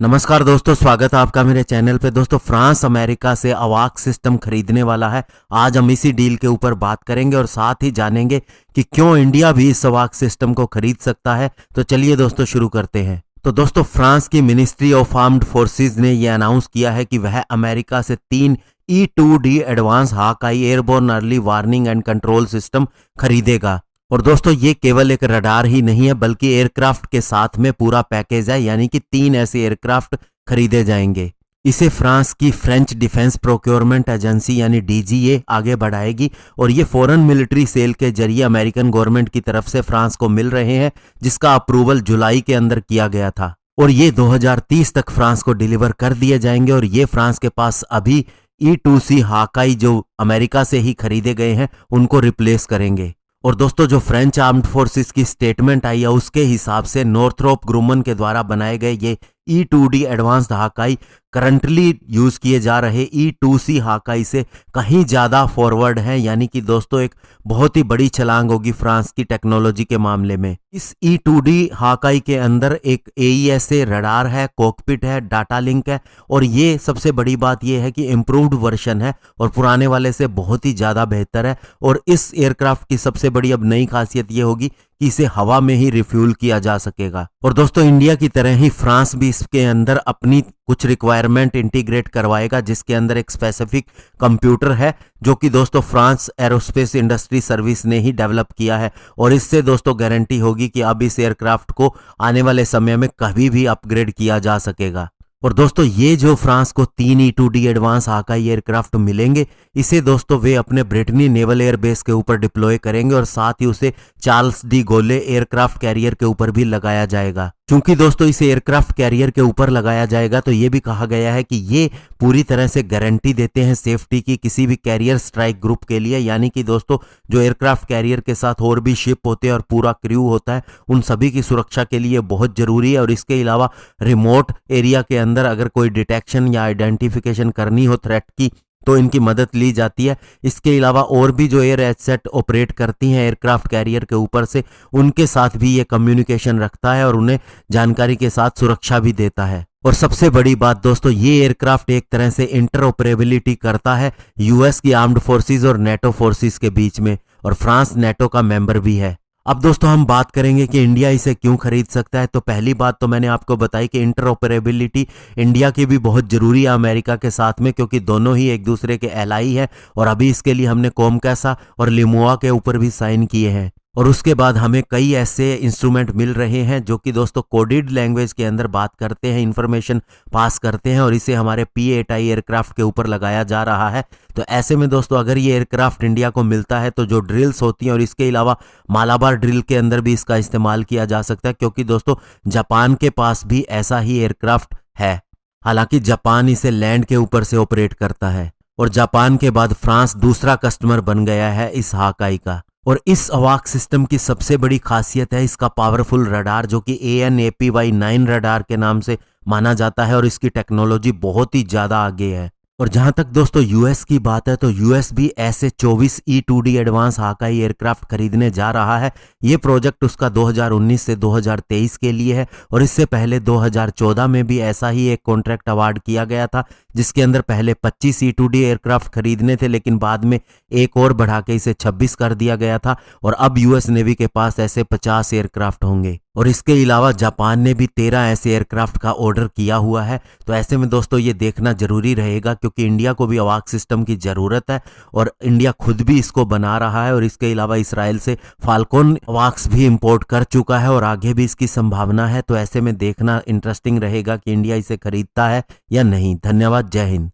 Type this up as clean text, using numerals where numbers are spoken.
नमस्कार दोस्तों, स्वागत है आपका मेरे चैनल पे। दोस्तों, फ्रांस अमेरिका से अवाक सिस्टम खरीदने वाला है। आज हम इसी डील के ऊपर बात करेंगे और साथ ही जानेंगे कि क्यों इंडिया भी इस अवाक सिस्टम को खरीद सकता है। तो चलिए दोस्तों शुरू करते हैं। तो दोस्तों, फ्रांस की मिनिस्ट्री ऑफ आर्म्ड फोर्सेस ने यह अनाउंस किया है कि वह अमेरिका से 3 E-2D advance Hawkeye airborne early warning and control system खरीदेगा। और दोस्तों, ये केवल एक रडार ही नहीं है बल्कि एयरक्राफ्ट के साथ में पूरा पैकेज है, यानी कि 3 ऐसे एयरक्राफ्ट खरीदे जाएंगे। इसे फ्रांस की फ्रेंच डिफेंस प्रोक्योरमेंट एजेंसी यानी DGA आगे बढ़ाएगी और ये फॉरेन मिलिट्री सेल के जरिए अमेरिकन गवर्नमेंट की तरफ से फ्रांस को मिल रहे हैं, जिसका अप्रूवल जुलाई के अंदर किया गया था और ये 2030 तक फ्रांस को डिलीवर कर दिए जाएंगे। और ये फ्रांस के पास अभी E-2C हाकाई जो अमेरिका से ही खरीदे गए हैं उनको रिप्लेस करेंगे। और दोस्तों, जो फ्रेंच आर्म्ड फोर्सेस की स्टेटमेंट आई है उसके हिसाब से नॉर्थरोप ग्रुमन के द्वारा बनाए गए ये E-2D एडवांस्ड हाकाई करंटली यूज किए जा रहे E-2C हाकाई से कहीं ज्यादा फॉरवर्ड है, यानी कि दोस्तों एक बहुत ही बड़ी छलांग होगी फ्रांस की टेक्नोलॉजी के मामले में। इस E-2D हाकाई के अंदर एक AESA रडार है, कॉकपिट है, डाटा लिंक है और ये सबसे बड़ी बात ये है कि इम्प्रूव्ड वर्जन है और पुराने वाले से बहुत ही ज्यादा बेहतर है। और इस एयरक्राफ्ट की सबसे बड़ी अब नई खासियत ये होगी कि इसे हवा में ही रिफ्यूल किया जा सकेगा। और दोस्तों, इंडिया की तरह ही फ्रांस भी इसके अंदर अपनी कुछ रिक्वायरमेंट इंटीग्रेट करवाएगा, जिसके अंदर एक स्पेसिफिक कंप्यूटर है जो कि दोस्तों फ्रांस एरोस्पेस इंडस्ट्री सर्विस ने ही डेवलप किया है। और इससे दोस्तों गारंटी होगी कि अब इस एयरक्राफ्ट को आने वाले समय में कभी भी अपग्रेड किया जा सकेगा। और दोस्तों, ये जो फ्रांस को 3 E-2D एडवांस हाकाई एयरक्राफ्ट मिलेंगे, इसे दोस्तों वे अपने ब्रिटनी नेवल एयरबेस के ऊपर डिप्लॉय करेंगे और साथ ही उसे चार्ल्स डी गोले एयरक्राफ्ट कैरियर के ऊपर भी लगाया जाएगा। क्योंकि दोस्तों इसे एयरक्राफ्ट कैरियर के ऊपर लगाया जाएगा तो ये भी कहा गया है कि ये पूरी तरह से गारंटी देते हैं सेफ्टी की किसी भी कैरियर स्ट्राइक ग्रुप के लिए, यानी कि दोस्तों जो एयरक्राफ्ट कैरियर के साथ और भी शिप होते हैं और पूरा क्रू होता है, उन सभी की सुरक्षा के लिए बहुत जरूरी है। और इसके अलावा रिमोट एरिया के अंदर अगर कोई डिटेक्शन या आइडेंटिफिकेशन करनी हो थ्रेट की तो इनकी मदद ली जाती है। इसके अलावा और भी जो एयर एसेट ऑपरेट करती हैं एयरक्राफ्ट कैरियर के ऊपर से, उनके साथ भी ये कम्युनिकेशन रखता है और उन्हें जानकारी के साथ सुरक्षा भी देता है। और सबसे बड़ी बात दोस्तों, ये एयरक्राफ्ट एक तरह से इंटरऑपरेबिलिटी करता है US की आर्म्ड फोर्सेस और नेटो फोर्सेस के बीच में, और फ्रांस नेटो का मेंबर भी है। अब दोस्तों हम बात करेंगे कि इंडिया इसे क्यों खरीद सकता है। तो पहली बात तो मैंने आपको बताई कि इंटरऑपरेबिलिटी इंडिया की भी बहुत जरूरी है अमेरिका के साथ में, क्योंकि दोनों ही एक दूसरे के एलाई हैं। और अभी इसके लिए हमने कॉमकैसा और लिमुआ के ऊपर भी साइन किए हैं। और उसके बाद हमें कई ऐसे इंस्ट्रूमेंट मिल रहे हैं जो कि दोस्तों कोडेड लैंग्वेज के अंदर बात करते हैं, इंफॉर्मेशन पास करते हैं, और इसे हमारे P-8I एयरक्राफ्ट के ऊपर लगाया जा रहा है। तो ऐसे में दोस्तों अगर ये एयरक्राफ्ट इंडिया को मिलता है तो जो ड्रिल्स होती हैं, और इसके अलावा मालाबार ड्रिल के अंदर भी इसका इस्तेमाल किया जा सकता है, क्योंकि दोस्तों जापान के पास भी ऐसा ही एयरक्राफ्ट है। हालांकि जापान इसे लैंड के ऊपर से ऑपरेट करता है और जापान के बाद फ्रांस दूसरा कस्टमर बन गया है इस हाकाई का। और इस अवाक सिस्टम की सबसे बड़ी खासियत है इसका पावरफुल रडार, जो कि AN/APY-9 रडार के नाम से माना जाता है और इसकी टेक्नोलॉजी बहुत ही ज्यादा आगे है। और जहां तक दोस्तों US की बात है तो US भी ऐसे 24 E-2D एडवांस हाकाई एयरक्राफ्ट खरीदने जा रहा है। ये प्रोजेक्ट उसका 2019 से 2023 के लिए है और इससे पहले 2014 में भी ऐसा ही एक कॉन्ट्रैक्ट अवार्ड किया गया था, जिसके अंदर पहले 25 E-2D एयरक्राफ्ट खरीदने थे, लेकिन बाद में एक और बढ़ा के इसे 26 कर दिया गया था। और अब US नेवी के पास ऐसे 50 एयरक्राफ्ट होंगे। और इसके अलावा जापान ने भी 13 ऐसे एयरक्राफ्ट का ऑर्डर किया हुआ है। तो ऐसे में दोस्तों ये देखना जरूरी रहेगा, क्योंकि इंडिया को भी अवाक सिस्टम की जरूरत है और इंडिया खुद भी इसको बना रहा है। और इसके अलावा इसराइल से फाल्कन अवाक्स भी इंपोर्ट कर चुका है और आगे भी इसकी संभावना है। तो ऐसे में देखना इंटरेस्टिंग रहेगा कि इंडिया इसे खरीदता है या नहीं। धन्यवाद, जय हिंद।